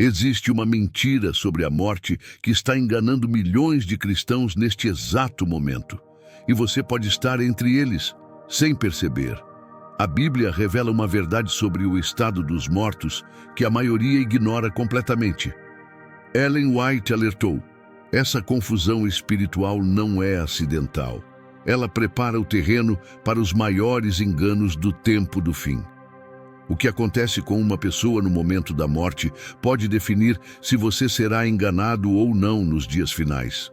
Existe uma mentira sobre a morte que está enganando milhões de cristãos neste exato momento. E você pode estar entre eles, sem perceber. A Bíblia revela uma verdade sobre o estado dos mortos que a maioria ignora completamente. Ellen White alertou: essa confusão espiritual não é acidental. Ela prepara o terreno para os maiores enganos do tempo do fim. O que acontece com uma pessoa no momento da morte pode definir se você será enganado ou não nos dias finais.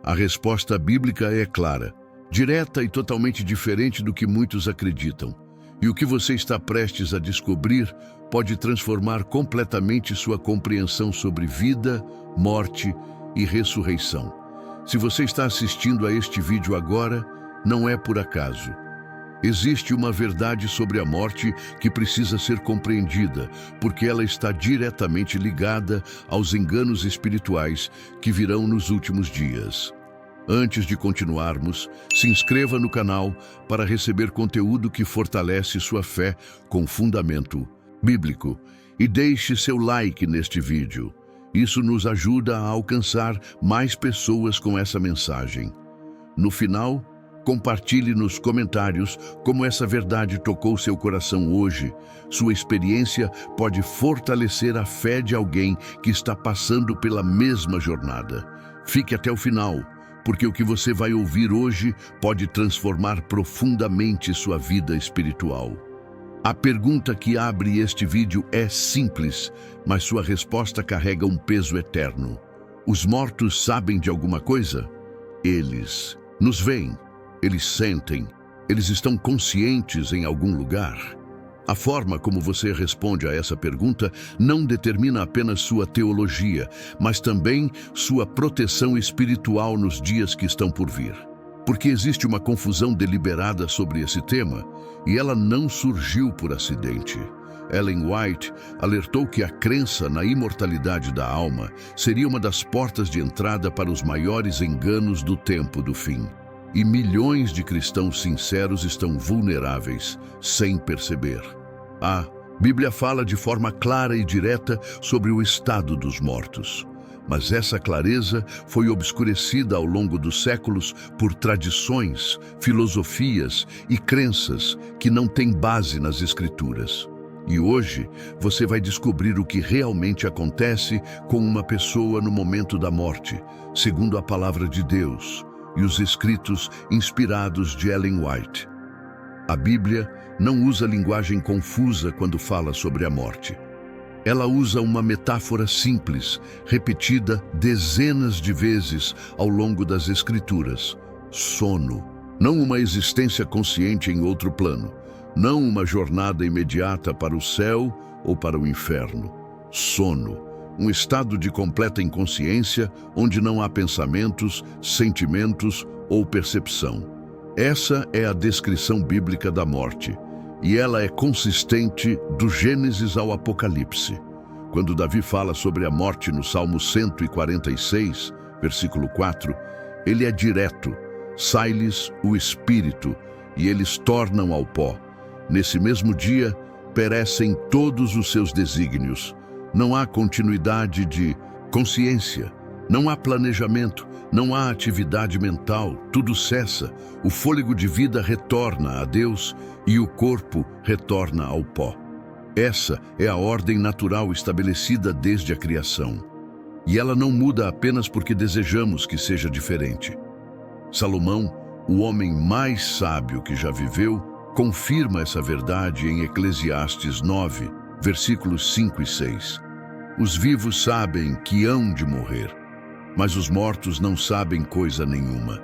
A resposta bíblica é clara, direta e totalmente diferente do que muitos acreditam. E o que você está prestes a descobrir pode transformar completamente sua compreensão sobre vida, morte e ressurreição. Se você está assistindo a este vídeo agora, não é por acaso. Existe uma verdade sobre a morte que precisa ser compreendida, porque ela está diretamente ligada aos enganos espirituais que virão nos últimos dias. Antes de continuarmos, se inscreva no canal para receber conteúdo que fortalece sua fé com fundamento bíblico e deixe seu like neste vídeo. Isso nos ajuda a alcançar mais pessoas com essa mensagem. No final, compartilhe nos comentários como essa verdade tocou seu coração hoje. Sua experiência pode fortalecer a fé de alguém que está passando pela mesma jornada. Fique até o final, porque o que você vai ouvir hoje pode transformar profundamente sua vida espiritual. A pergunta que abre este vídeo é simples, mas sua resposta carrega um peso eterno. Os mortos sabem de alguma coisa? Eles nos veem. Eles sentem, eles estão conscientes em algum lugar. A forma como você responde a essa pergunta não determina apenas sua teologia, mas também sua proteção espiritual nos dias que estão por vir. Porque existe uma confusão deliberada sobre esse tema, e ela não surgiu por acidente. Ellen White alertou que a crença na imortalidade da alma seria uma das portas de entrada para os maiores enganos do tempo do fim. E milhões de cristãos sinceros estão vulneráveis, sem perceber. A Bíblia fala de forma clara e direta sobre o estado dos mortos. Mas essa clareza foi obscurecida ao longo dos séculos por tradições, filosofias e crenças que não têm base nas Escrituras. E hoje você vai descobrir o que realmente acontece com uma pessoa no momento da morte, segundo a palavra de Deus e os escritos inspirados de Ellen White. A Bíblia não usa linguagem confusa quando fala sobre a morte. Ela usa uma metáfora simples, repetida dezenas de vezes ao longo das Escrituras. Sono. Não uma existência consciente em outro plano. Não uma jornada imediata para o céu ou para o inferno. Sono. Um estado de completa inconsciência onde não há pensamentos, sentimentos ou percepção. Essa é a descrição bíblica da morte, e ela é consistente do Gênesis ao Apocalipse. Quando Davi fala sobre a morte no Salmo 146, versículo 4, ele é direto: sai-lhes o espírito, e eles tornam ao pó. Nesse mesmo dia, perecem todos os seus desígnios. Não há continuidade de consciência, não há planejamento, não há atividade mental, tudo cessa, o fôlego de vida retorna a Deus e o corpo retorna ao pó. Essa é a ordem natural estabelecida desde a criação. E ela não muda apenas porque desejamos que seja diferente. Salomão, o homem mais sábio que já viveu, confirma essa verdade em Eclesiastes 9, versículos 5 e 6. Os vivos sabem que hão de morrer, mas os mortos não sabem coisa nenhuma.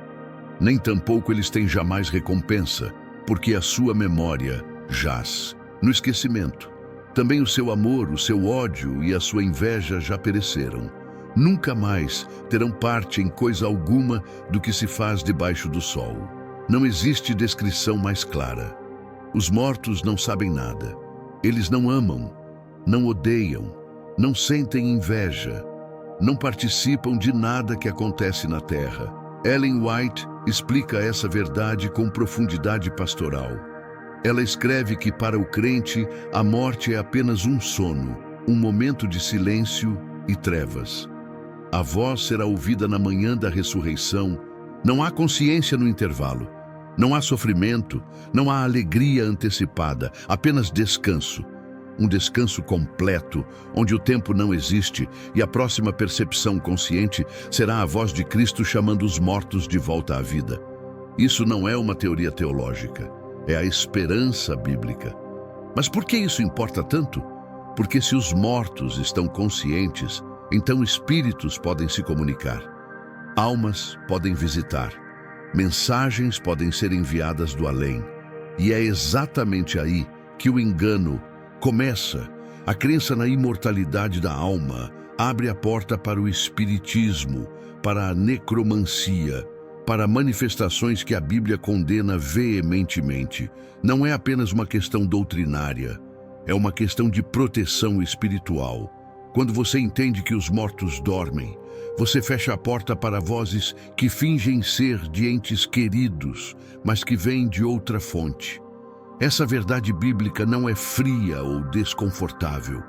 Nem tampouco eles têm jamais recompensa, porque a sua memória jaz no esquecimento. Também o seu amor, o seu ódio e a sua inveja já pereceram. Nunca mais terão parte em coisa alguma do que se faz debaixo do sol. Não existe descrição mais clara. Os mortos não sabem nada. Eles não amam, não odeiam, não sentem inveja, não participam de nada que acontece na terra. Ellen White explica essa verdade com profundidade pastoral. Ela escreve que para o crente, a morte é apenas um sono, um momento de silêncio e trevas. A voz será ouvida na manhã da ressurreição. Não há consciência no intervalo. Não há sofrimento, não há alegria antecipada, apenas descanso. Um descanso completo, onde o tempo não existe e a próxima percepção consciente será a voz de Cristo chamando os mortos de volta à vida. Isso não é uma teoria teológica, é a esperança bíblica. Mas por que isso importa tanto? Porque se os mortos estão conscientes, então espíritos podem se comunicar, almas podem visitar, mensagens podem ser enviadas do além. E é exatamente aí que o engano começa. A crença na imortalidade da alma abre a porta para o espiritismo, para a necromancia, para manifestações que a Bíblia condena veementemente. Não é apenas uma questão doutrinária, é uma questão de proteção espiritual. Quando você entende que os mortos dormem, você fecha a porta para vozes que fingem ser de entes queridos, mas que vêm de outra fonte. Essa verdade bíblica não é fria ou desconfortável.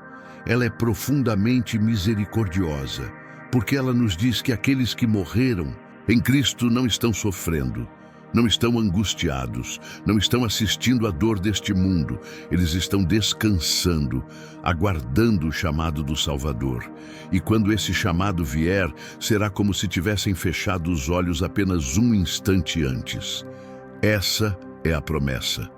Ela é profundamente misericordiosa, porque ela nos diz que aqueles que morreram em Cristo não estão sofrendo, não estão angustiados, não estão assistindo à dor deste mundo. Eles estão descansando, aguardando o chamado do Salvador. E quando esse chamado vier, será como se tivessem fechado os olhos apenas um instante antes. Essa é a promessa.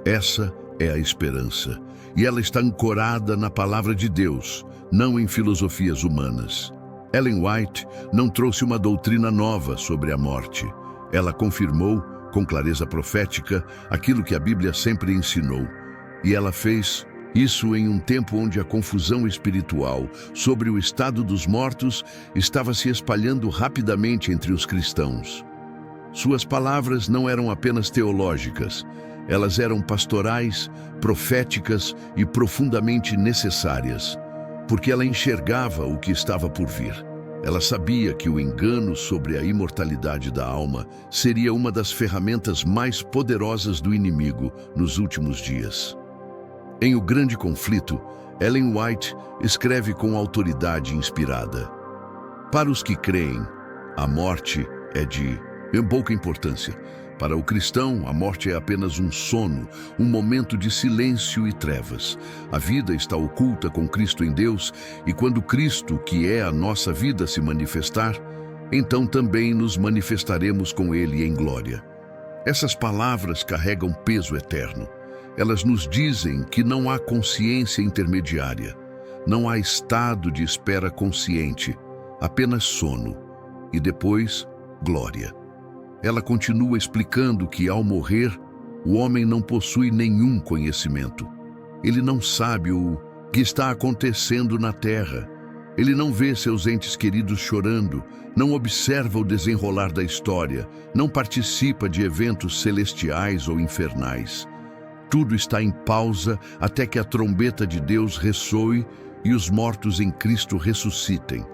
Essa é a esperança. E ela está ancorada na palavra de Deus, não em filosofias humanas. Ellen White não trouxe uma doutrina nova sobre a morte. Ela confirmou, com clareza profética, aquilo que a Bíblia sempre ensinou. E ela fez isso em um tempo onde a confusão espiritual sobre o estado dos mortos estava se espalhando rapidamente entre os cristãos. Suas palavras não eram apenas teológicas, elas eram pastorais, proféticas e profundamente necessárias, porque ela enxergava o que estava por vir. Ela sabia que o engano sobre a imortalidade da alma seria uma das ferramentas mais poderosas do inimigo nos últimos dias. Em O Grande Conflito, Ellen White escreve com autoridade inspirada: para os que creem, a morte é de pouca importância. Para o cristão, a morte é apenas um sono, um momento de silêncio e trevas. A vida está oculta com Cristo em Deus, e quando Cristo, que é a nossa vida, se manifestar, então também nos manifestaremos com Ele em glória. Essas palavras carregam peso eterno. Elas nos dizem que não há consciência intermediária, não há estado de espera consciente, apenas sono, e depois, glória. Ela continua explicando que, ao morrer, o homem não possui nenhum conhecimento. Ele não sabe o que está acontecendo na terra. Ele não vê seus entes queridos chorando, não observa o desenrolar da história, não participa de eventos celestiais ou infernais. Tudo está em pausa até que a trombeta de Deus ressoe e os mortos em Cristo ressuscitem.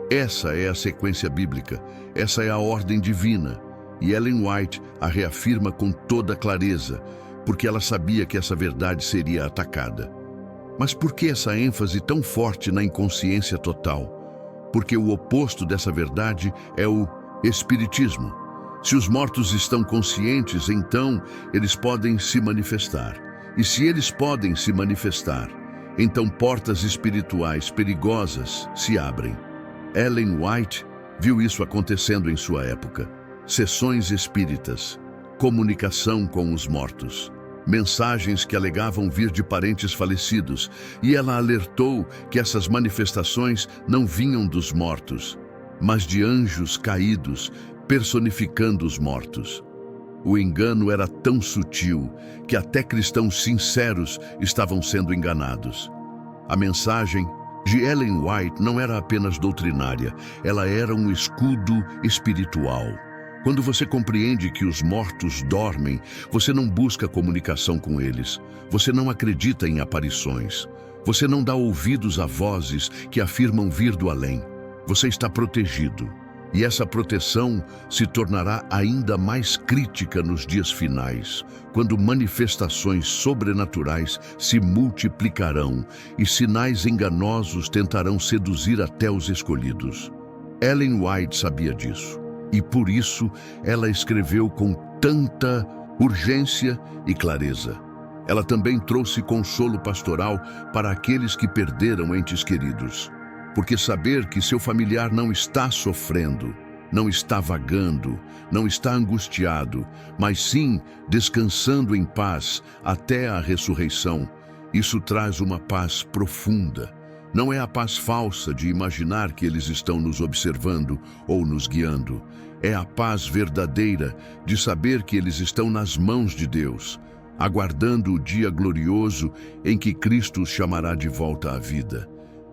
Essa é a sequência bíblica, essa é a ordem divina. E Ellen White a reafirma com toda clareza, porque ela sabia que essa verdade seria atacada. Mas por que essa ênfase tão forte na inconsciência total? Porque o oposto dessa verdade é o espiritismo. Se os mortos estão conscientes, então eles podem se manifestar. E se eles podem se manifestar, então portas espirituais perigosas se abrem. Ellen White viu isso acontecendo em sua época. Sessões espíritas, comunicação com os mortos, mensagens que alegavam vir de parentes falecidos, e ela alertou que essas manifestações não vinham dos mortos, mas de anjos caídos, personificando os mortos. O engano era tão sutil que até cristãos sinceros estavam sendo enganados. A mensagem de Ellen White não era apenas doutrinária, ela era um escudo espiritual. Quando você compreende que os mortos dormem, você não busca comunicação com eles. Você não acredita em aparições. Você não dá ouvidos a vozes que afirmam vir do além. Você está protegido. E essa proteção se tornará ainda mais crítica nos dias finais, quando manifestações sobrenaturais se multiplicarão e sinais enganosos tentarão seduzir até os escolhidos. Ellen White sabia disso, e por isso ela escreveu com tanta urgência e clareza. Ela também trouxe consolo pastoral para aqueles que perderam entes queridos. Porque saber que seu familiar não está sofrendo, não está vagando, não está angustiado, mas sim descansando em paz até a ressurreição, isso traz uma paz profunda. Não é a paz falsa de imaginar que eles estão nos observando ou nos guiando. É a paz verdadeira de saber que eles estão nas mãos de Deus, aguardando o dia glorioso em que Cristo os chamará de volta à vida.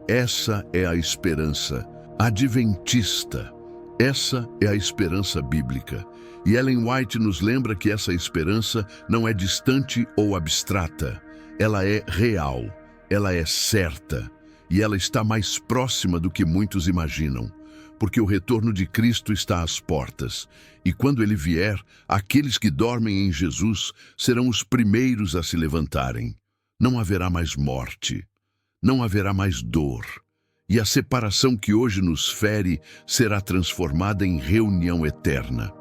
Essa é a esperança adventista. Essa é a esperança bíblica. E Ellen White nos lembra que essa esperança não é distante ou abstrata. Ela é real, ela é certa, e ela está mais próxima do que muitos imaginam. Porque o retorno de Cristo está às portas, e quando ele vier, aqueles que dormem em Jesus serão os primeiros a se levantarem. Não haverá mais morte. Não haverá mais dor, e a separação que hoje nos fere será transformada em reunião eterna.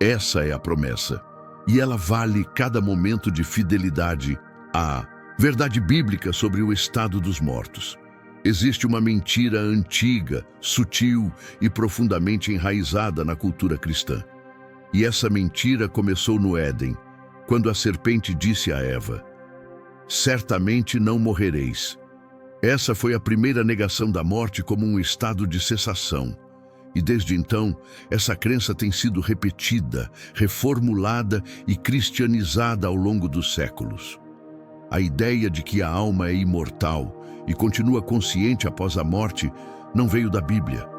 Essa é a promessa, e ela vale cada momento de fidelidade à verdade bíblica sobre o estado dos mortos. Existe uma mentira antiga, sutil e profundamente enraizada na cultura cristã. E essa mentira começou no Éden, quando a serpente disse a Eva: "Certamente não morrereis." Essa foi a primeira negação da morte como um estado de cessação. E desde então, essa crença tem sido repetida, reformulada e cristianizada ao longo dos séculos. A ideia de que a alma é imortal e continua consciente após a morte não veio da Bíblia.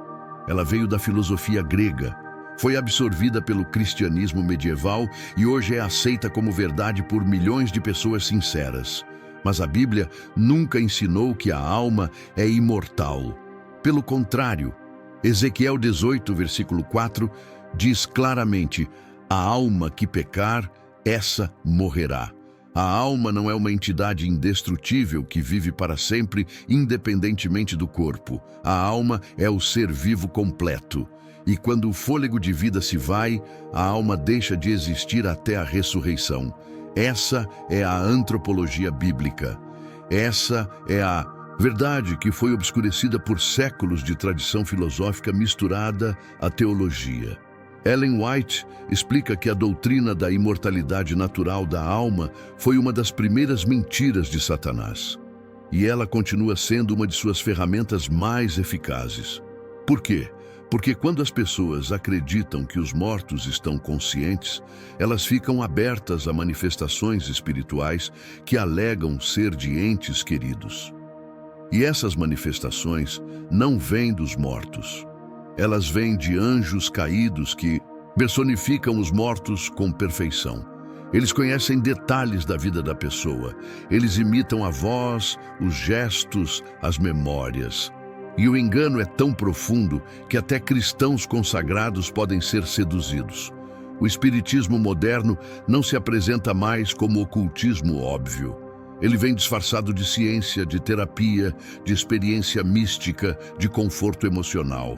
Ela veio da filosofia grega, foi absorvida pelo cristianismo medieval e hoje é aceita como verdade por milhões de pessoas sinceras. Mas a Bíblia nunca ensinou que a alma é imortal. Pelo contrário, Ezequiel 18, versículo 4, diz claramente: "A alma que pecar, essa morrerá." A alma não é uma entidade indestrutível que vive para sempre, independentemente do corpo. A alma é o ser vivo completo. E quando o fôlego de vida se vai, a alma deixa de existir até a ressurreição. Essa é a antropologia bíblica. Essa é a verdade que foi obscurecida por séculos de tradição filosófica misturada à teologia. Ellen White explica que a doutrina da imortalidade natural da alma foi uma das primeiras mentiras de Satanás. E ela continua sendo uma de suas ferramentas mais eficazes. Por quê? Porque quando as pessoas acreditam que os mortos estão conscientes, elas ficam abertas a manifestações espirituais que alegam ser de entes queridos. E essas manifestações não vêm dos mortos. Elas vêm de anjos caídos que personificam os mortos com perfeição. Eles conhecem detalhes da vida da pessoa. Eles imitam a voz, os gestos, as memórias. E o engano é tão profundo que até cristãos consagrados podem ser seduzidos. O espiritismo moderno não se apresenta mais como ocultismo óbvio. Ele vem disfarçado de ciência, de terapia, de experiência mística, de conforto emocional.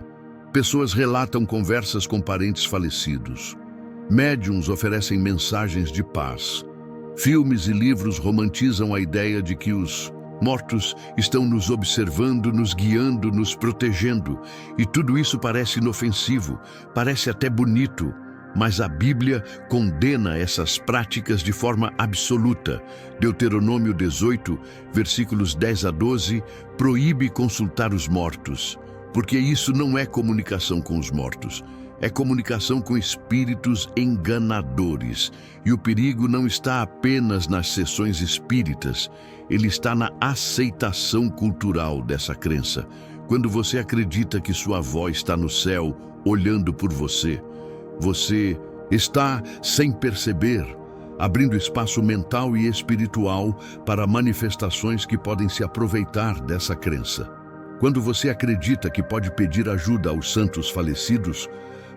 Pessoas relatam conversas com parentes falecidos. Médiuns oferecem mensagens de paz. Filmes e livros romantizam a ideia de que os mortos estão nos observando, nos guiando, nos protegendo. E tudo isso parece inofensivo, parece até bonito. Mas a Bíblia condena essas práticas de forma absoluta. Deuteronômio 18, versículos 10 a 12, proíbe consultar os mortos, porque isso não é comunicação com os mortos. É comunicação com espíritos enganadores. E o perigo não está apenas nas sessões espíritas, ele está na aceitação cultural dessa crença. Quando você acredita que sua avó está no céu, olhando por você, você está, sem perceber, abrindo espaço mental e espiritual para manifestações que podem se aproveitar dessa crença. Quando você acredita que pode pedir ajuda aos santos falecidos,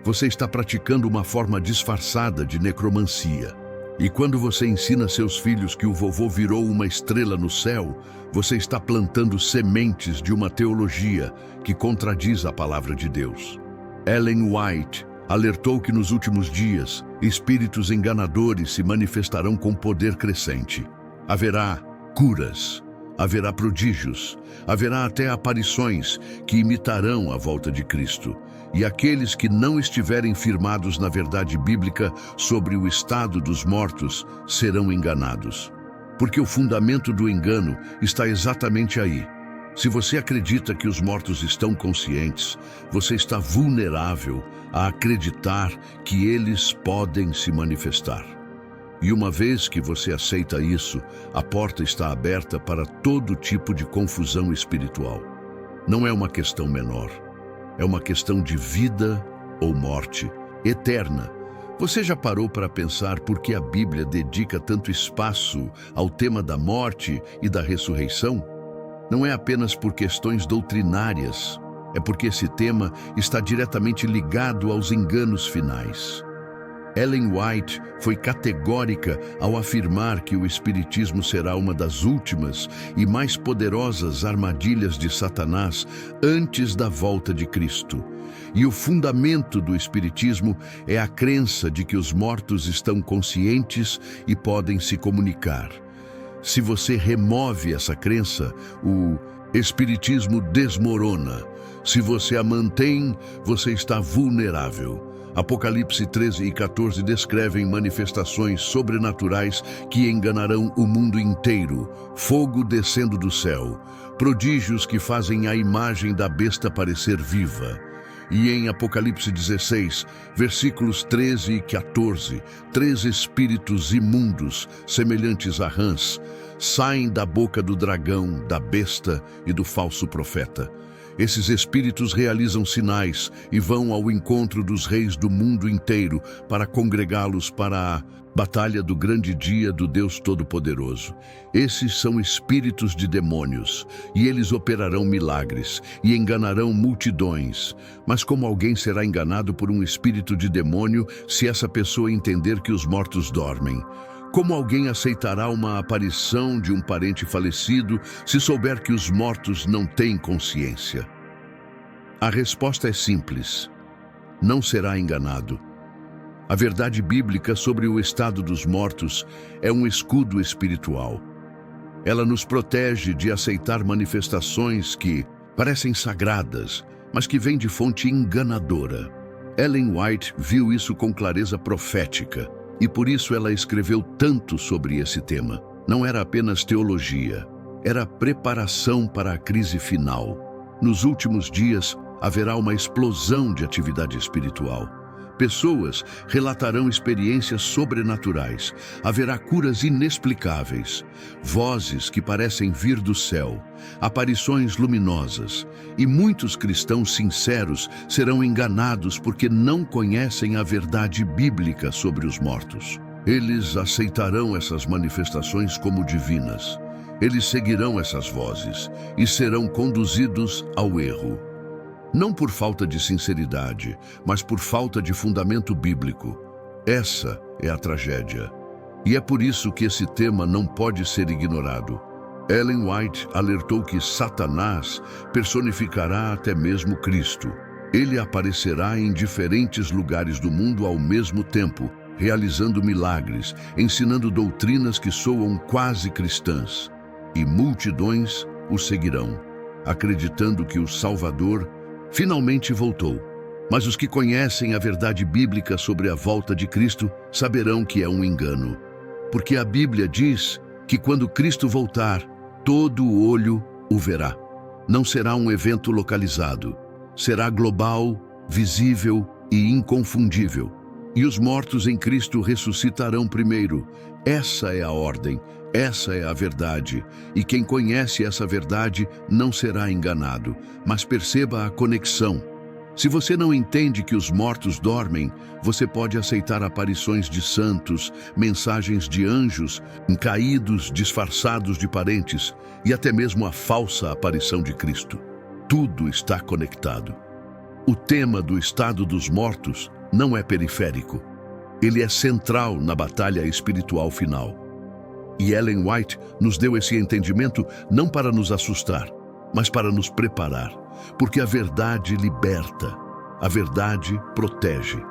você está praticando uma forma disfarçada de necromancia. E quando você ensina seus filhos que o vovô virou uma estrela no céu, você está plantando sementes de uma teologia que contradiz a palavra de Deus. Ellen White alertou que nos últimos dias, espíritos enganadores se manifestarão com poder crescente. Haverá curas, haverá prodígios, haverá até aparições que imitarão a volta de Cristo. E aqueles que não estiverem firmados na verdade bíblica sobre o estado dos mortos serão enganados. Porque o fundamento do engano está exatamente aí. Se você acredita que os mortos estão conscientes, você está vulnerável a acreditar que eles podem se manifestar. E uma vez que você aceita isso, a porta está aberta para todo tipo de confusão espiritual. Não é uma questão menor. É uma questão de vida ou morte, eterna. Você já parou para pensar por que a Bíblia dedica tanto espaço ao tema da morte e da ressurreição? Não é apenas por questões doutrinárias, é porque esse tema está diretamente ligado aos enganos finais. Ellen White foi categórica ao afirmar que o Espiritismo será uma das últimas e mais poderosas armadilhas de Satanás antes da volta de Cristo. E o fundamento do Espiritismo é a crença de que os mortos estão conscientes e podem se comunicar. Se você remove essa crença, o Espiritismo desmorona. Se você a mantém, você está vulnerável. Apocalipse 13 e 14 descrevem manifestações sobrenaturais que enganarão o mundo inteiro, fogo descendo do céu, prodígios que fazem a imagem da besta parecer viva. E em Apocalipse 16, versículos 13 e 14, 3 espíritos imundos, semelhantes a rãs, saem da boca do dragão, da besta e do falso profeta. Esses espíritos realizam sinais e vão ao encontro dos reis do mundo inteiro para congregá-los para a batalha do grande dia do Deus Todo-Poderoso. Esses são espíritos de demônios, e eles operarão milagres e enganarão multidões. Mas como alguém será enganado por um espírito de demônio se essa pessoa entender que os mortos dormem? Como alguém aceitará uma aparição de um parente falecido se souber que os mortos não têm consciência? A resposta é simples: não será enganado. A verdade bíblica sobre o estado dos mortos é um escudo espiritual. Ela nos protege de aceitar manifestações que parecem sagradas, mas que vêm de fonte enganadora. Ellen White viu isso com clareza profética. E por isso ela escreveu tanto sobre esse tema. Não era apenas teologia, era preparação para a crise final. Nos últimos dias, haverá uma explosão de atividade espiritual. Pessoas relatarão experiências sobrenaturais. Haverá curas inexplicáveis, vozes que parecem vir do céu, aparições luminosas. E muitos cristãos sinceros serão enganados porque não conhecem a verdade bíblica sobre os mortos. Eles aceitarão essas manifestações como divinas. Eles seguirão essas vozes e serão conduzidos ao erro. Não por falta de sinceridade, mas por falta de fundamento bíblico. Essa é a tragédia. E é por isso que esse tema não pode ser ignorado. Ellen White alertou que Satanás personificará até mesmo Cristo. Ele aparecerá em diferentes lugares do mundo ao mesmo tempo, realizando milagres, ensinando doutrinas que soam quase cristãs. E multidões o seguirão, acreditando que o Salvador finalmente voltou. Mas os que conhecem a verdade bíblica sobre a volta de Cristo saberão que é um engano. Porque a Bíblia diz que quando Cristo voltar, todo olho o verá. Não será um evento localizado. Será global, visível e inconfundível. E os mortos em Cristo ressuscitarão primeiro. Essa é a ordem, essa é a verdade. E quem conhece essa verdade não será enganado. Mas perceba a conexão. Se você não entende que os mortos dormem, você pode aceitar aparições de santos, mensagens de anjos, caídos disfarçados de parentes, e até mesmo a falsa aparição de Cristo. Tudo está conectado. O tema do estado dos mortos não é periférico. Ele é central na batalha espiritual final. E Ellen White nos deu esse entendimento não para nos assustar, mas para nos preparar, porque a verdade liberta, a verdade protege.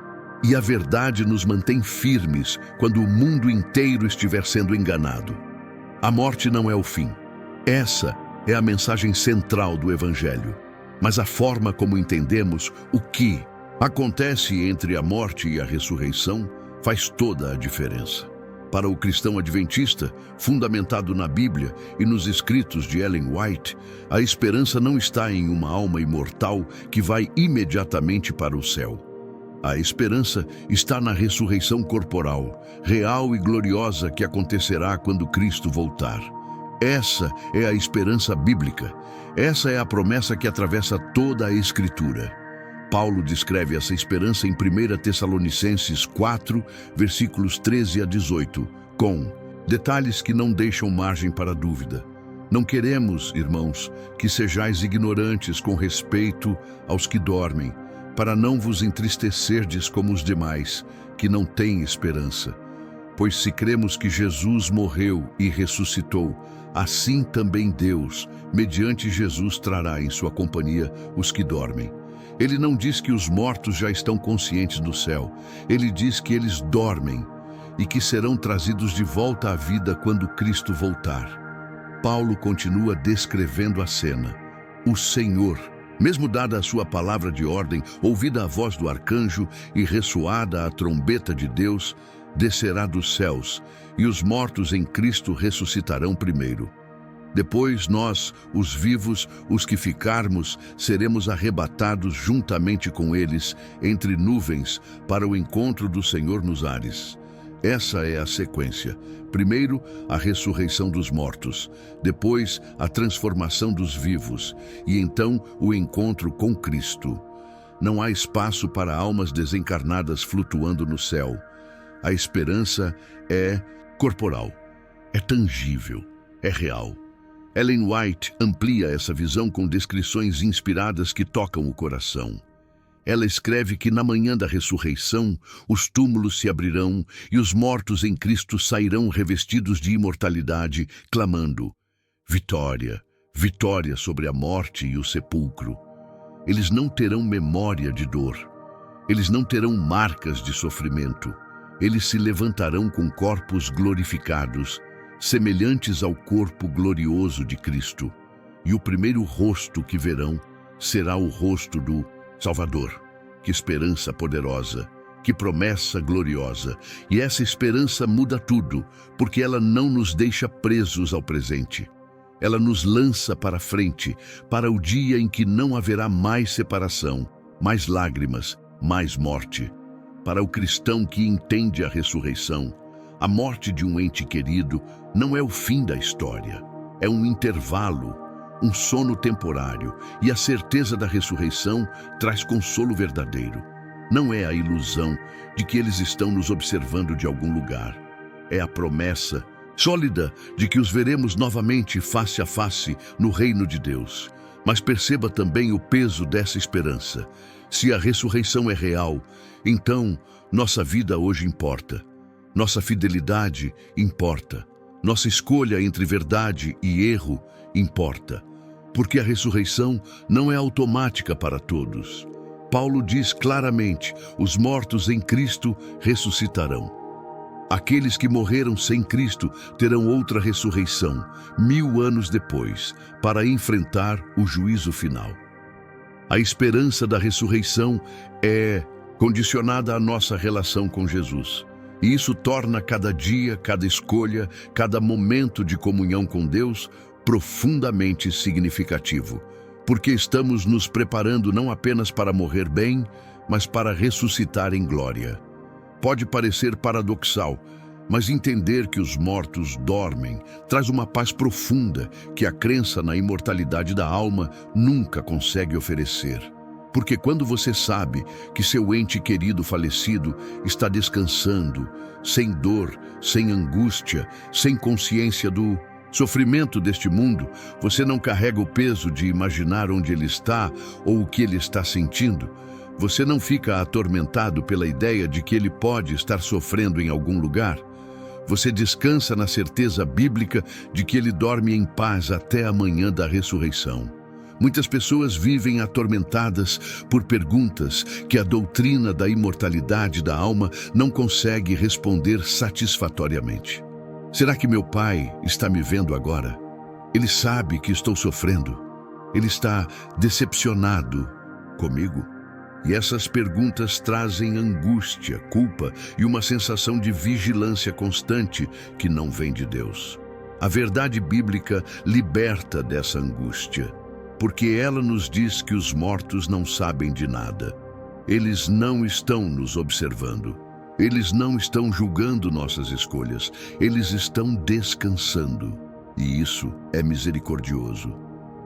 E a verdade nos mantém firmes quando o mundo inteiro estiver sendo enganado. A morte não é o fim. Essa é a mensagem central do Evangelho. Mas a forma como entendemos o que acontece entre a morte e a ressurreição faz toda a diferença. Para o cristão adventista, fundamentado na Bíblia e nos escritos de Ellen White, a esperança não está em uma alma imortal que vai imediatamente para o céu. A esperança está na ressurreição corporal, real e gloriosa que acontecerá quando Cristo voltar. Essa é a esperança bíblica. Essa é a promessa que atravessa toda a Escritura. Paulo descreve essa esperança em 1 Tessalonicenses 4, versículos 13 a 18, com detalhes que não deixam margem para dúvida. Não queremos, irmãos, que sejais ignorantes com respeito aos que dormem, para não vos entristecerdes como os demais, que não têm esperança. Pois se cremos que Jesus morreu e ressuscitou, assim também Deus, mediante Jesus, trará em sua companhia os que dormem. Ele não diz que os mortos já estão conscientes do céu. Ele diz que eles dormem e que serão trazidos de volta à vida quando Cristo voltar. Paulo continua descrevendo a cena. O Senhor, mesmo dada a sua palavra de ordem, ouvida a voz do arcanjo e ressoada a trombeta de Deus, descerá dos céus, e os mortos em Cristo ressuscitarão primeiro. Depois nós, os vivos, os que ficarmos, seremos arrebatados juntamente com eles, entre nuvens, para o encontro do Senhor nos ares. Essa é a sequência. Primeiro, a ressurreição dos mortos. Depois, a transformação dos vivos. E então, o encontro com Cristo. Não há espaço para almas desencarnadas flutuando no céu. A esperança é corporal, é tangível, é real. Ellen White amplia essa visão com descrições inspiradas que tocam o coração. Ela escreve que na manhã da ressurreição, os túmulos se abrirão e os mortos em Cristo sairão revestidos de imortalidade, clamando: vitória, vitória sobre a morte e o sepulcro. Eles não terão memória de dor. Eles não terão marcas de sofrimento. Eles se levantarão com corpos glorificados, semelhantes ao corpo glorioso de Cristo. E o primeiro rosto que verão será o rosto do Salvador. Que esperança poderosa, que promessa gloriosa. E essa esperança muda tudo, porque ela não nos deixa presos ao presente. Ela nos lança para frente, para o dia em que não haverá mais separação, mais lágrimas, mais morte. Para o cristão que entende a ressurreição, a morte de um ente querido não é o fim da história. É um intervalo, um sono temporário, e a certeza da ressurreição traz consolo verdadeiro. Não é a ilusão de que eles estão nos observando de algum lugar. É a promessa sólida de que os veremos novamente face a face no reino de Deus. Mas perceba também o peso dessa esperança. Se a ressurreição é real, então nossa vida hoje importa. Nossa fidelidade importa. Nossa escolha entre verdade e erro importa. Porque a ressurreição não é automática para todos. Paulo diz claramente: os mortos em Cristo ressuscitarão. Aqueles que morreram sem Cristo terão outra ressurreição, 1000 anos depois, para enfrentar o juízo final. A esperança da ressurreição é condicionada à nossa relação com Jesus. E isso torna cada dia, cada escolha, cada momento de comunhão com Deus profundamente significativo, porque estamos nos preparando não apenas para morrer bem, mas para ressuscitar em glória. Pode parecer paradoxal, mas entender que os mortos dormem traz uma paz profunda que a crença na imortalidade da alma nunca consegue oferecer. Porque quando você sabe que seu ente querido falecido está descansando, sem dor, sem angústia, sem consciência do Sofrimento deste mundo, você não carrega o peso de imaginar onde ele está ou o que ele está sentindo. Você não fica atormentado pela ideia de que ele pode estar sofrendo em algum lugar. Você descansa na certeza bíblica de que ele dorme em paz até a manhã da ressurreição. Muitas pessoas vivem atormentadas por perguntas que a doutrina da imortalidade da alma não consegue responder satisfatoriamente. Será que meu pai está me vendo agora? Ele sabe que estou sofrendo. Ele está decepcionado comigo? E essas perguntas trazem angústia, culpa e uma sensação de vigilância constante que não vem de Deus. A verdade bíblica liberta dessa angústia, porque ela nos diz que os mortos não sabem de nada. Eles não estão nos observando. Eles não estão julgando nossas escolhas. Eles estão descansando. E isso é misericordioso.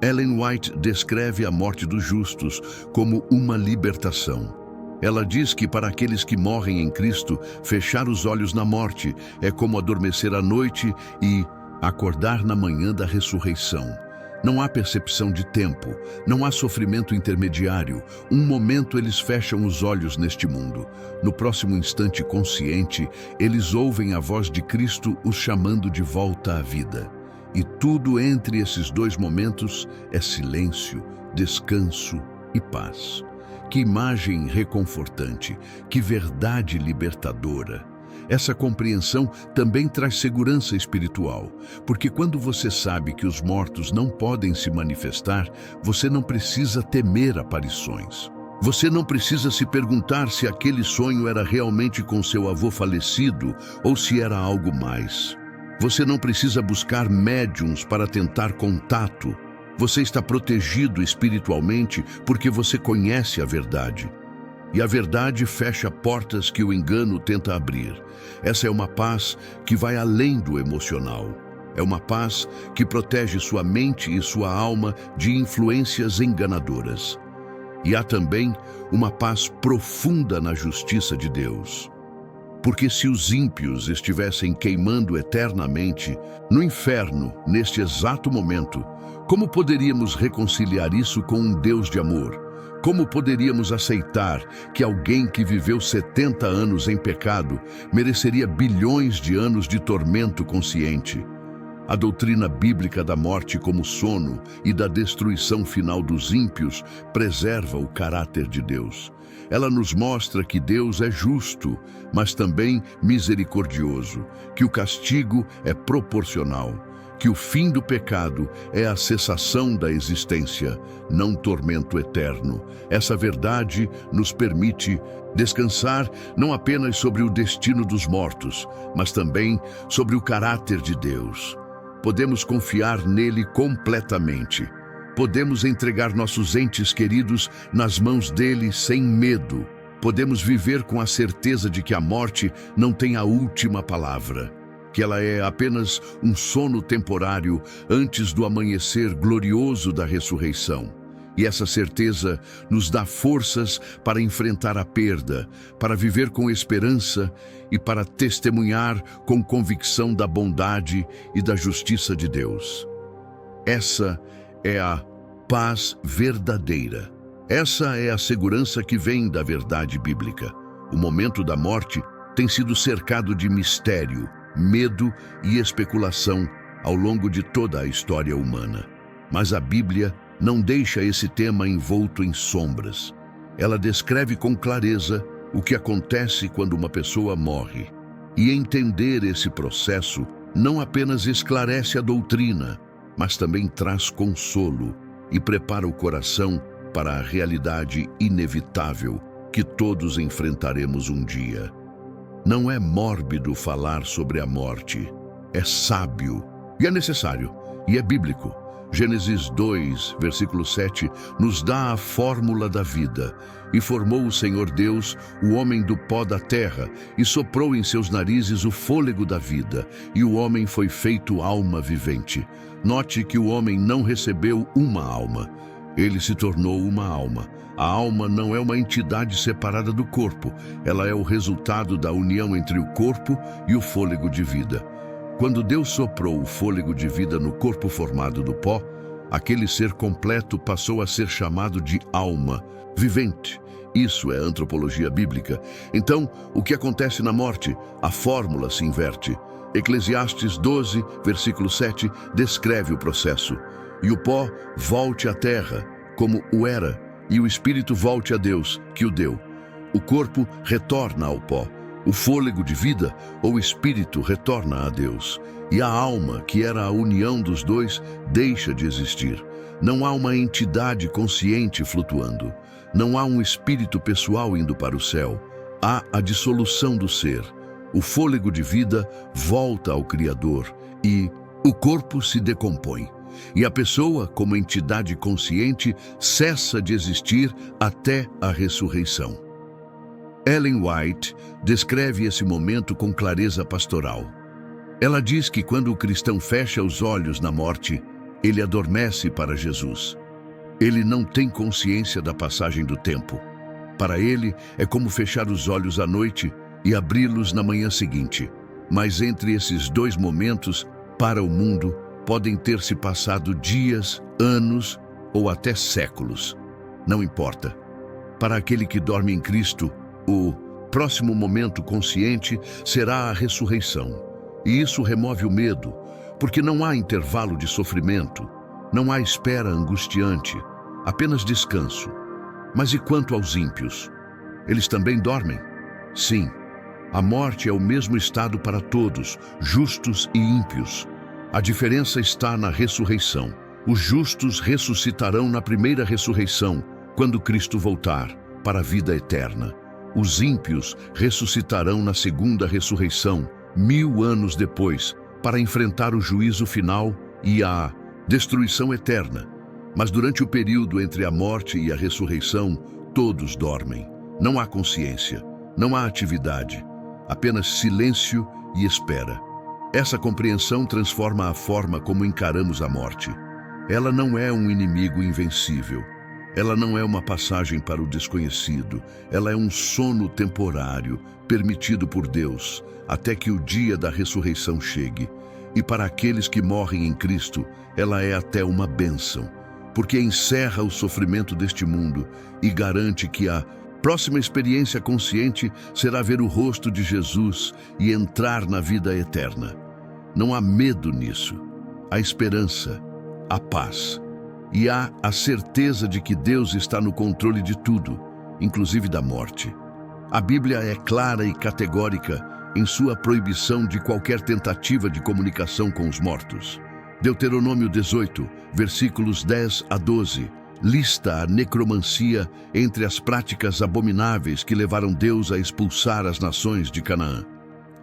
Ellen White descreve a morte dos justos como uma libertação. Ela diz que para aqueles que morrem em Cristo, fechar os olhos na morte é como adormecer à noite e acordar na manhã da ressurreição. Não há percepção de tempo, não há sofrimento intermediário. Um momento eles fecham os olhos neste mundo. No próximo instante consciente, eles ouvem a voz de Cristo os chamando de volta à vida. E tudo entre esses dois momentos é silêncio, descanso e paz. Que imagem reconfortante, que verdade libertadora. Essa compreensão também traz segurança espiritual, porque quando você sabe que os mortos não podem se manifestar, você não precisa temer aparições. Você não precisa se perguntar se aquele sonho era realmente com seu avô falecido ou se era algo mais. Você não precisa buscar médiuns para tentar contato. Você está protegido espiritualmente porque você conhece a verdade. E a verdade fecha portas que o engano tenta abrir. Essa é uma paz que vai além do emocional. É uma paz que protege sua mente e sua alma de influências enganadoras. E há também uma paz profunda na justiça de Deus. Porque se os ímpios estivessem queimando eternamente no inferno, neste exato momento, como poderíamos reconciliar isso com um Deus de amor? Como poderíamos aceitar que alguém que viveu 70 anos em pecado mereceria bilhões de anos de tormento consciente? A doutrina bíblica da morte como sono e da destruição final dos ímpios preserva o caráter de Deus. Ela nos mostra que Deus é justo, mas também misericordioso, que o castigo é proporcional, que o fim do pecado é a cessação da existência, não tormento eterno. Essa verdade nos permite descansar não apenas sobre o destino dos mortos, mas também sobre o caráter de Deus. Podemos confiar nele completamente. Podemos entregar nossos entes queridos nas mãos dele sem medo. Podemos viver com a certeza de que a morte não tem a última palavra, que ela é apenas um sono temporário antes do amanhecer glorioso da ressurreição. E essa certeza nos dá forças para enfrentar a perda, para viver com esperança e para testemunhar com convicção da bondade e da justiça de Deus. Essa é a paz verdadeira. Essa é a segurança que vem da verdade bíblica. O momento da morte tem sido cercado de mistério, medo e especulação ao longo de toda a história humana. Mas a Bíblia não deixa esse tema envolto em sombras. Ela descreve com clareza o que acontece quando uma pessoa morre. E entender esse processo não apenas esclarece a doutrina, mas também traz consolo e prepara o coração para a realidade inevitável que todos enfrentaremos um dia. Não é mórbido falar sobre a morte, é sábio e é necessário e é bíblico. Gênesis 2, versículo 7, nos dá a fórmula da vida. E formou o Senhor Deus o homem do pó da terra, e soprou em seus narizes o fôlego da vida, e o homem foi feito alma vivente. Note que o homem não recebeu uma alma, ele se tornou uma alma. A alma não é uma entidade separada do corpo, ela é o resultado da união entre o corpo e o fôlego de vida. Quando Deus soprou o fôlego de vida no corpo formado do pó, aquele ser completo passou a ser chamado de alma vivente. Isso é antropologia bíblica. Então, o que acontece na morte? A fórmula se inverte. Eclesiastes 12, versículo 7, descreve o processo. E o pó volte à terra, como o era, e o espírito volte a Deus, que o deu. O corpo retorna ao pó. O fôlego de vida, ou espírito, retorna a Deus. E a alma, que era a união dos dois, deixa de existir. Não há uma entidade consciente flutuando. Não há um espírito pessoal indo para o céu. Há a dissolução do ser. O fôlego de vida volta ao Criador e o corpo se decompõe. E a pessoa, como entidade consciente, cessa de existir até a ressurreição. Ellen White descreve esse momento com clareza pastoral. Ela diz que quando o cristão fecha os olhos na morte, ele adormece para Jesus. Ele não tem consciência da passagem do tempo. Para ele, é como fechar os olhos à noite e abri-los na manhã seguinte. Mas entre esses dois momentos, para o mundo, podem ter se passado dias, anos ou até séculos. Não importa. Para aquele que dorme em Cristo, o próximo momento consciente será a ressurreição. E isso remove o medo, porque não há intervalo de sofrimento, não há espera angustiante, apenas descanso. Mas e quanto aos ímpios? Eles também dormem? Sim. A morte é o mesmo estado para todos, justos e ímpios. A diferença está na ressurreição. Os justos ressuscitarão na primeira ressurreição, quando Cristo voltar, para a vida eterna. Os ímpios ressuscitarão na segunda ressurreição, 1000 anos depois, para enfrentar o juízo final e a destruição eterna. Mas durante o período entre a morte e a ressurreição, todos dormem. Não há consciência, não há atividade, apenas silêncio e espera. Essa compreensão transforma a forma como encaramos a morte. Ela não é um inimigo invencível. Ela não é uma passagem para o desconhecido. Ela é um sono temporário, permitido por Deus, até que o dia da ressurreição chegue. E para aqueles que morrem em Cristo, ela é até uma bênção, porque encerra o sofrimento deste mundo e garante que a próxima experiência consciente será ver o rosto de Jesus e entrar na vida eterna. Não há medo nisso. Há esperança, há paz. E há a certeza de que Deus está no controle de tudo, inclusive da morte. A Bíblia é clara e categórica em sua proibição de qualquer tentativa de comunicação com os mortos. Deuteronômio 18, versículos 10 a 12, lista a necromancia entre as práticas abomináveis que levaram Deus a expulsar as nações de Canaã.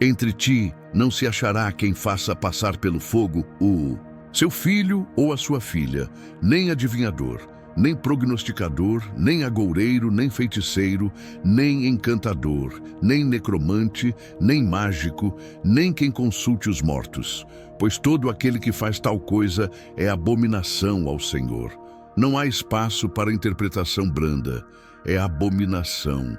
Entre ti não se achará quem faça passar pelo fogo seu filho ou a sua filha, nem adivinhador, nem prognosticador, nem agoureiro, nem feiticeiro, nem encantador, nem necromante, nem mágico, nem quem consulte os mortos, pois todo aquele que faz tal coisa é abominação ao Senhor. Não há espaço para interpretação branda, é abominação.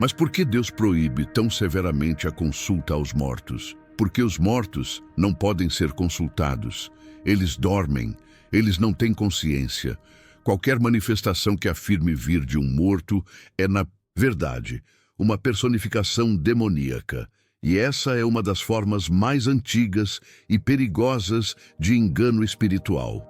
Mas por que Deus proíbe tão severamente a consulta aos mortos? Porque os mortos não podem ser consultados. Eles dormem, eles não têm consciência. Qualquer manifestação que afirme vir de um morto é, na verdade, uma personificação demoníaca. E essa é uma das formas mais antigas e perigosas de engano espiritual.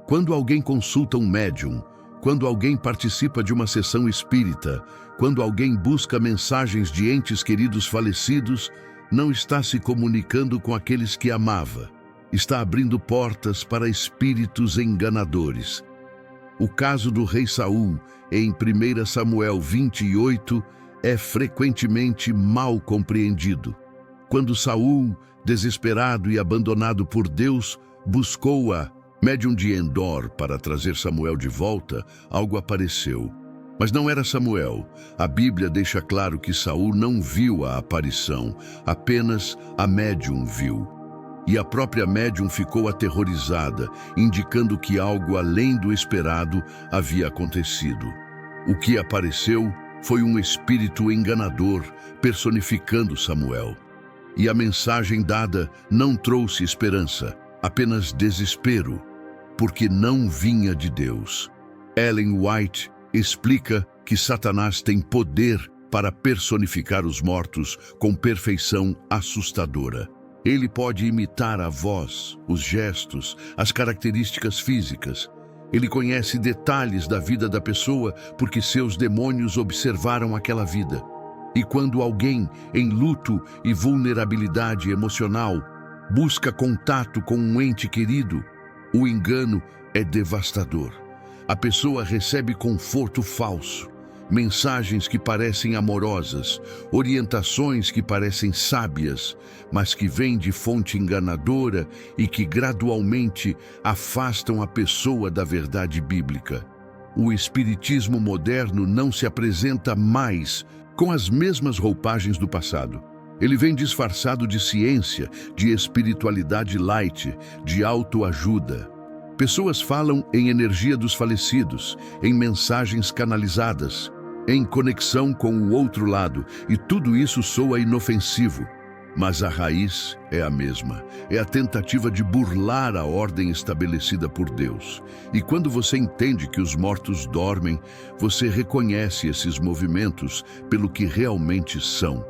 Quando alguém consulta um médium, quando alguém participa de uma sessão espírita, quando alguém busca mensagens de entes queridos falecidos, não está se comunicando com aqueles que amava. Está abrindo portas para espíritos enganadores. O caso do rei Saul, em 1 Samuel 28, é frequentemente mal compreendido. Quando Saul, desesperado e abandonado por Deus, buscou a médium de Endor para trazer Samuel de volta, algo apareceu. Mas não era Samuel. A Bíblia deixa claro que Saul não viu a aparição, apenas a médium viu. E a própria médium ficou aterrorizada, indicando que algo além do esperado havia acontecido. O que apareceu foi um espírito enganador, personificando Samuel. E a mensagem dada não trouxe esperança, apenas desespero, porque não vinha de Deus. Ellen White explica que Satanás tem poder para personificar os mortos com perfeição assustadora. Ele pode imitar a voz, os gestos, as características físicas. Ele conhece detalhes da vida da pessoa porque seus demônios observaram aquela vida. E quando alguém, em luto e vulnerabilidade emocional, busca contato com um ente querido, o engano é devastador. A pessoa recebe conforto falso, mensagens que parecem amorosas, orientações que parecem sábias, mas que vêm de fonte enganadora e que gradualmente afastam a pessoa da verdade bíblica. O espiritismo moderno não se apresenta mais com as mesmas roupagens do passado. Ele vem disfarçado de ciência, de espiritualidade light, de autoajuda. Pessoas falam em energia dos falecidos, em mensagens canalizadas, em conexão com o outro lado, e tudo isso soa inofensivo. Mas a raiz é a mesma. É a tentativa de burlar a ordem estabelecida por Deus. E quando você entende que os mortos dormem, você reconhece esses movimentos pelo que realmente são.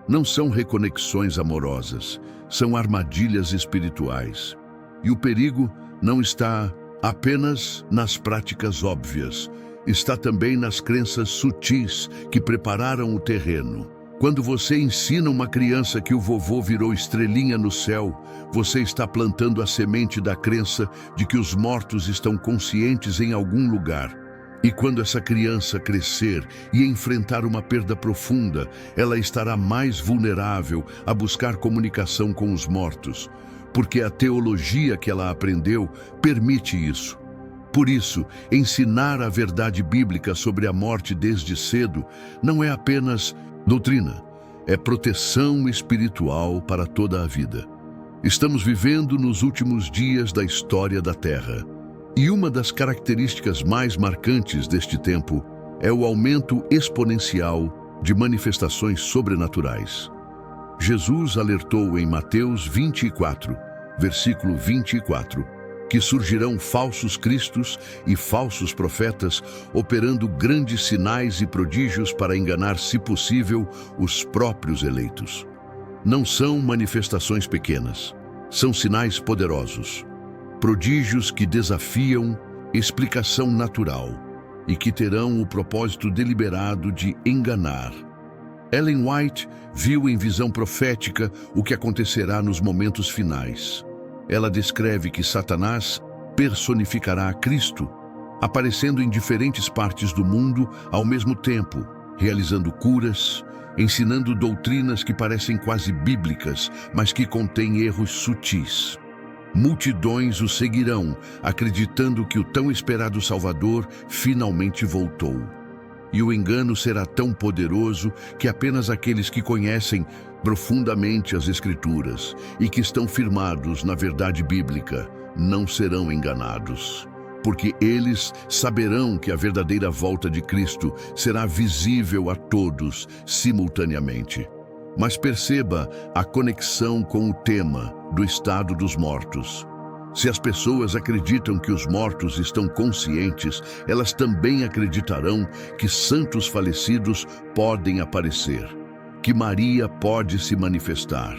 Não são reconexões amorosas, são armadilhas espirituais. E o perigo não está apenas nas práticas óbvias, está também nas crenças sutis que prepararam o terreno. Quando você ensina uma criança que o vovô virou estrelinha no céu, você está plantando a semente da crença de que os mortos estão conscientes em algum lugar. E quando essa criança crescer e enfrentar uma perda profunda, ela estará mais vulnerável a buscar comunicação com os mortos, porque a teologia que ela aprendeu permite isso. Por isso, ensinar a verdade bíblica sobre a morte desde cedo não é apenas doutrina, é proteção espiritual para toda a vida. Estamos vivendo nos últimos dias da história da Terra. E uma das características mais marcantes deste tempo é o aumento exponencial de manifestações sobrenaturais. Jesus alertou em Mateus 24, versículo 24, que surgirão falsos cristos e falsos profetas, operando grandes sinais e prodígios para enganar, se possível, os próprios eleitos. Não são manifestações pequenas, são sinais poderosos, prodígios que desafiam explicação natural e que terão o propósito deliberado de enganar. Ellen White viu em visão profética o que acontecerá nos momentos finais. Ela descreve que Satanás personificará a Cristo, aparecendo em diferentes partes do mundo ao mesmo tempo, realizando curas, ensinando doutrinas que parecem quase bíblicas, mas que contêm erros sutis. Multidões o seguirão, acreditando que o tão esperado Salvador finalmente voltou. E o engano será tão poderoso que apenas aqueles que conhecem profundamente as Escrituras e que estão firmados na verdade bíblica não serão enganados, porque eles saberão que a verdadeira volta de Cristo será visível a todos simultaneamente. Mas perceba a conexão com o tema do estado dos mortos. Se as pessoas acreditam que os mortos estão conscientes, elas também acreditarão que santos falecidos podem aparecer, que Maria pode se manifestar,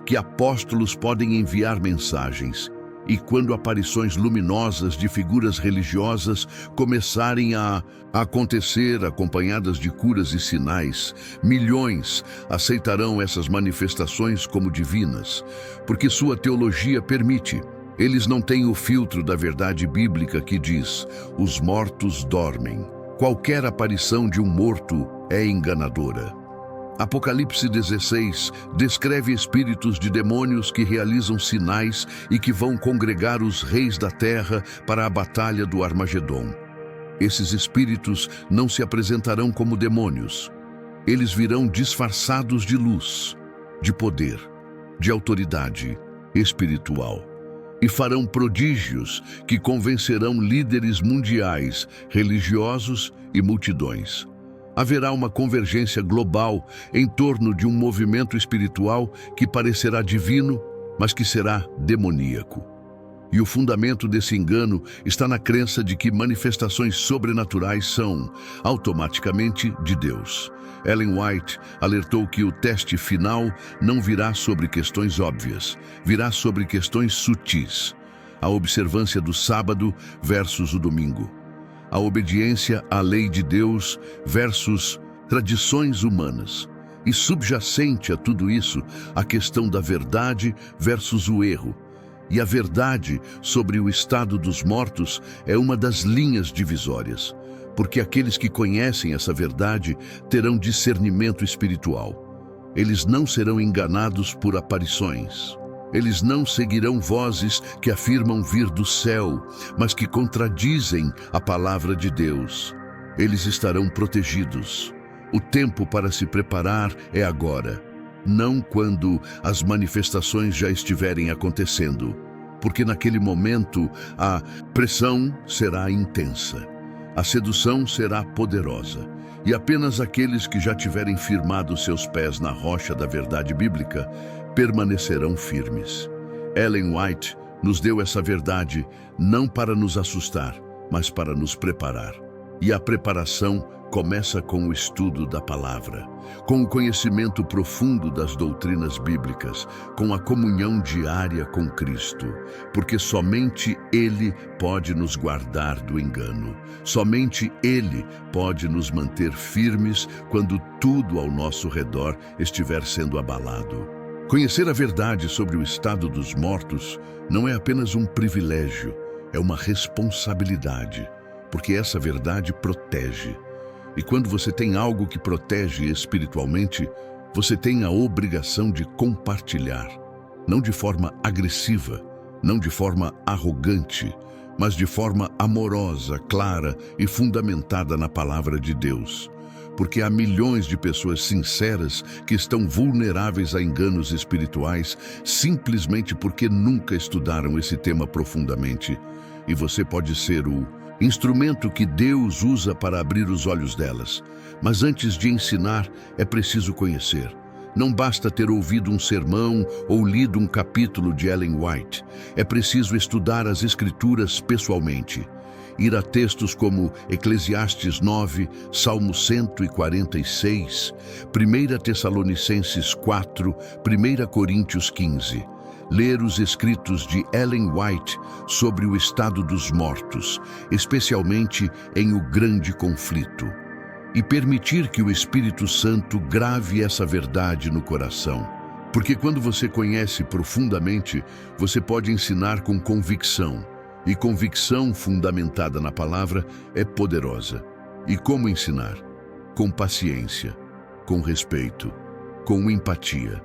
que apóstolos podem enviar mensagens. E quando aparições luminosas de figuras religiosas começarem a acontecer acompanhadas de curas e sinais, milhões aceitarão essas manifestações como divinas, porque sua teologia permite. Eles não têm o filtro da verdade bíblica que diz: os mortos dormem. Qualquer aparição de um morto é enganadora. Apocalipse 16 descreve espíritos de demônios que realizam sinais e que vão congregar os reis da terra para a batalha do Armagedom. Esses espíritos não se apresentarão como demônios. Eles virão disfarçados de luz, de poder, de autoridade espiritual. E farão prodígios que convencerão líderes mundiais, religiosos e multidões. Haverá uma convergência global em torno de um movimento espiritual que parecerá divino, mas que será demoníaco. E o fundamento desse engano está na crença de que manifestações sobrenaturais são automaticamente de Deus. Ellen White alertou que o teste final não virá sobre questões óbvias, virá sobre questões sutis. A observância do sábado versus o domingo. A obediência à lei de Deus versus tradições humanas. E subjacente a tudo isso, a questão da verdade versus o erro. E a verdade sobre o estado dos mortos é uma das linhas divisórias, porque aqueles que conhecem essa verdade terão discernimento espiritual. Eles não serão enganados por aparições. Eles não seguirão vozes que afirmam vir do céu, mas que contradizem a palavra de Deus. Eles estarão protegidos. O tempo para se preparar é agora, não quando as manifestações já estiverem acontecendo, porque naquele momento a pressão será intensa, a sedução será poderosa, e apenas aqueles que já tiverem firmado seus pés na rocha da verdade bíblica permanecerão firmes. Ellen White nos deu essa verdade não para nos assustar, mas para nos preparar. E a preparação começa com o estudo da palavra, com o conhecimento profundo das doutrinas bíblicas, com a comunhão diária com Cristo, porque somente Ele pode nos guardar do engano. Somente Ele pode nos manter firmes quando tudo ao nosso redor estiver sendo abalado. Conhecer a verdade sobre o estado dos mortos não é apenas um privilégio, é uma responsabilidade, porque essa verdade protege. E quando você tem algo que protege espiritualmente, você tem a obrigação de compartilhar, não de forma agressiva, não de forma arrogante, mas de forma amorosa, clara e fundamentada na palavra de Deus. Porque há milhões de pessoas sinceras que estão vulneráveis a enganos espirituais simplesmente porque nunca estudaram esse tema profundamente. E você pode ser o instrumento que Deus usa para abrir os olhos delas. Mas antes de ensinar, é preciso conhecer. Não basta ter ouvido um sermão ou lido um capítulo de Ellen White. É preciso estudar as Escrituras pessoalmente. Ir a textos como Eclesiastes 9, Salmo 146, 1 Tessalonicenses 4, 1 Coríntios 15. Ler os escritos de Ellen White sobre o estado dos mortos, especialmente em O Grande Conflito, e permitir que o Espírito Santo grave essa verdade no coração. Porque quando você conhece profundamente, você pode ensinar com convicção. E convicção fundamentada na palavra é poderosa. E como ensinar? Com paciência, com respeito, com empatia.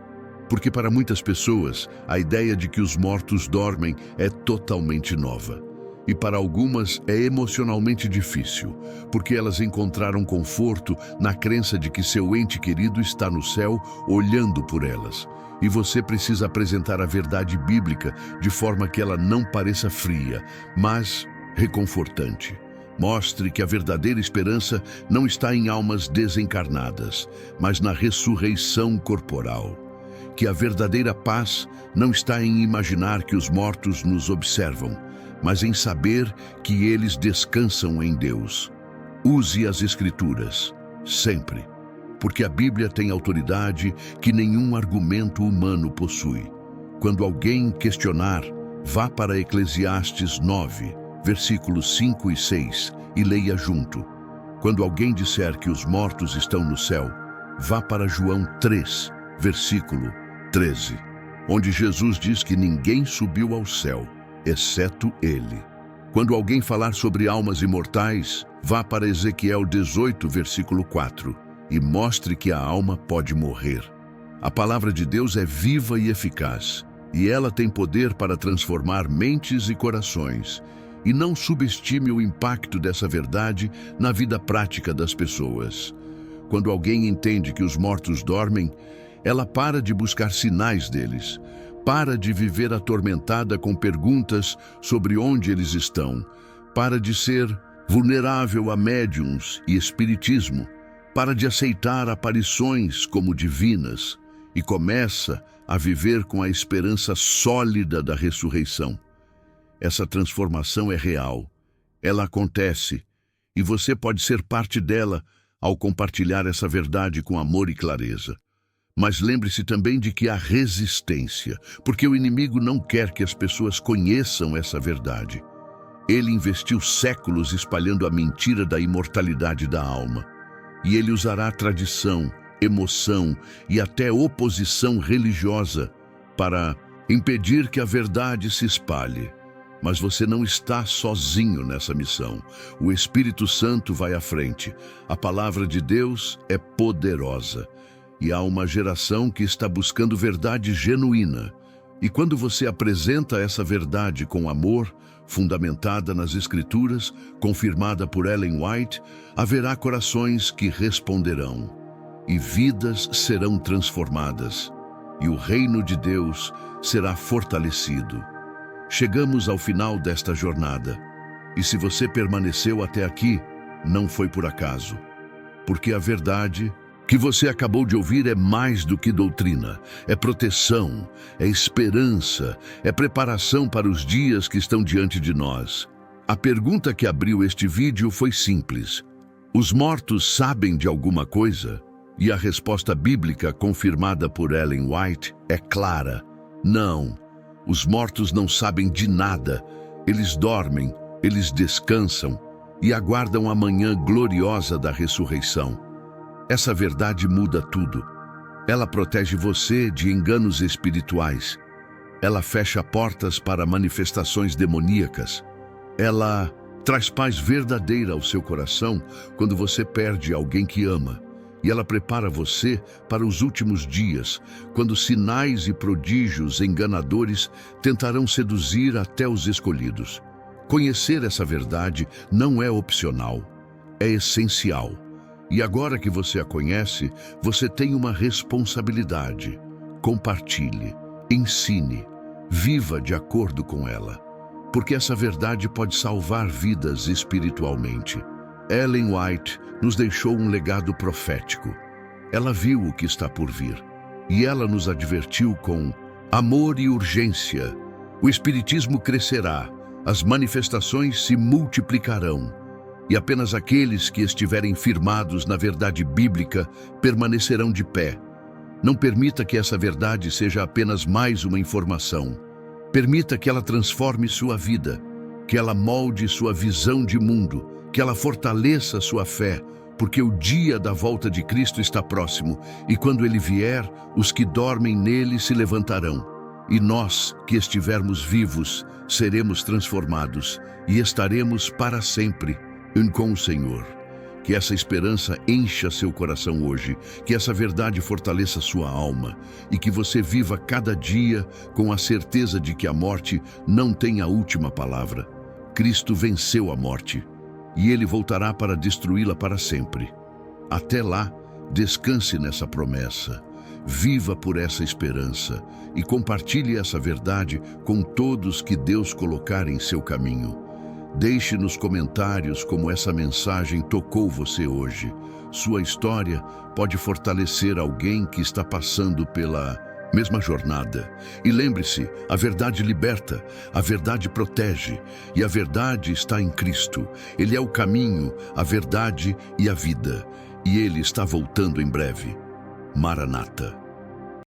Porque para muitas pessoas, a ideia de que os mortos dormem é totalmente nova. E para algumas é emocionalmente difícil, porque elas encontraram conforto na crença de que seu ente querido está no céu olhando por elas. E você precisa apresentar a verdade bíblica de forma que ela não pareça fria, mas reconfortante. Mostre que a verdadeira esperança não está em almas desencarnadas, mas na ressurreição corporal. Que a verdadeira paz não está em imaginar que os mortos nos observam, mas em saber que eles descansam em Deus. Use as Escrituras, sempre. Porque a Bíblia tem autoridade que nenhum argumento humano possui. Quando alguém questionar, vá para Eclesiastes 9, versículos 5 e 6 e leia junto. Quando alguém disser que os mortos estão no céu, vá para João 3, versículo 13, onde Jesus diz que ninguém subiu ao céu, exceto Ele. Quando alguém falar sobre almas imortais, vá para Ezequiel 18, versículo 4. E mostre que a alma pode morrer. A palavra de Deus é viva e eficaz, e ela tem poder para transformar mentes e corações. E não subestime o impacto dessa verdade na vida prática das pessoas. Quando alguém entende que os mortos dormem, ela para de buscar sinais deles, para de viver atormentada com perguntas sobre onde eles estão, para de ser vulnerável a médiuns e espiritismo, Para de aceitar aparições como divinas e começa a viver com a esperança sólida da ressurreição. Essa transformação é real, ela acontece e você pode ser parte dela ao compartilhar essa verdade com amor e clareza. Mas lembre-se também de que há resistência, porque o inimigo não quer que as pessoas conheçam essa verdade. Ele investiu séculos espalhando a mentira da imortalidade da alma. E ele usará tradição, emoção e até oposição religiosa para impedir que a verdade se espalhe. Mas você não está sozinho nessa missão. O Espírito Santo vai à frente. A palavra de Deus é poderosa. E há uma geração que está buscando verdade genuína. E quando você apresenta essa verdade com amor, fundamentada nas Escrituras, confirmada por Ellen White, haverá corações que responderão. E vidas serão transformadas. E o reino de Deus será fortalecido. Chegamos ao final desta jornada. E se você permaneceu até aqui, não foi por acaso. Porque a verdade que você acabou de ouvir é mais do que doutrina, é proteção, é esperança, é preparação para os dias que estão diante de nós. A pergunta que abriu este vídeo foi simples. Os mortos sabem de alguma coisa? E a resposta bíblica, confirmada por Ellen White, é clara. Não. Os mortos não sabem de nada. Eles dormem, eles descansam e aguardam a manhã gloriosa da ressurreição. Essa verdade muda tudo. Ela protege você de enganos espirituais. Ela fecha portas para manifestações demoníacas. Ela traz paz verdadeira ao seu coração quando você perde alguém que ama. E ela prepara você para os últimos dias, quando sinais e prodígios enganadores tentarão seduzir até os escolhidos. Conhecer essa verdade não é opcional, é essencial. E agora que você a conhece, você tem uma responsabilidade. Compartilhe, ensine, viva de acordo com ela. Porque essa verdade pode salvar vidas espiritualmente. Ellen White nos deixou um legado profético. Ela viu o que está por vir. E ela nos advertiu com amor e urgência. O Espiritismo crescerá, as manifestações se multiplicarão. E apenas aqueles que estiverem firmados na verdade bíblica permanecerão de pé. Não permita que essa verdade seja apenas mais uma informação. Permita que ela transforme sua vida, que ela molde sua visão de mundo, que ela fortaleça sua fé, porque o dia da volta de Cristo está próximo, e quando ele vier, os que dormem nele se levantarão. E nós, que estivermos vivos, seremos transformados e estaremos para sempre com o Senhor. Que essa esperança encha seu coração hoje, que essa verdade fortaleça sua alma e que você viva cada dia com a certeza de que a morte não tem a última palavra. Cristo venceu a morte e ele voltará para destruí-la para sempre. Até lá, descanse nessa promessa, viva por essa esperança e compartilhe essa verdade com todos que Deus colocar em seu caminho. Deixe nos comentários como essa mensagem tocou você hoje. Sua história pode fortalecer alguém que está passando pela mesma jornada. E lembre-se, a verdade liberta, a verdade protege, e a verdade está em Cristo. Ele é o caminho, a verdade e a vida. E ele está voltando em breve. Maranata.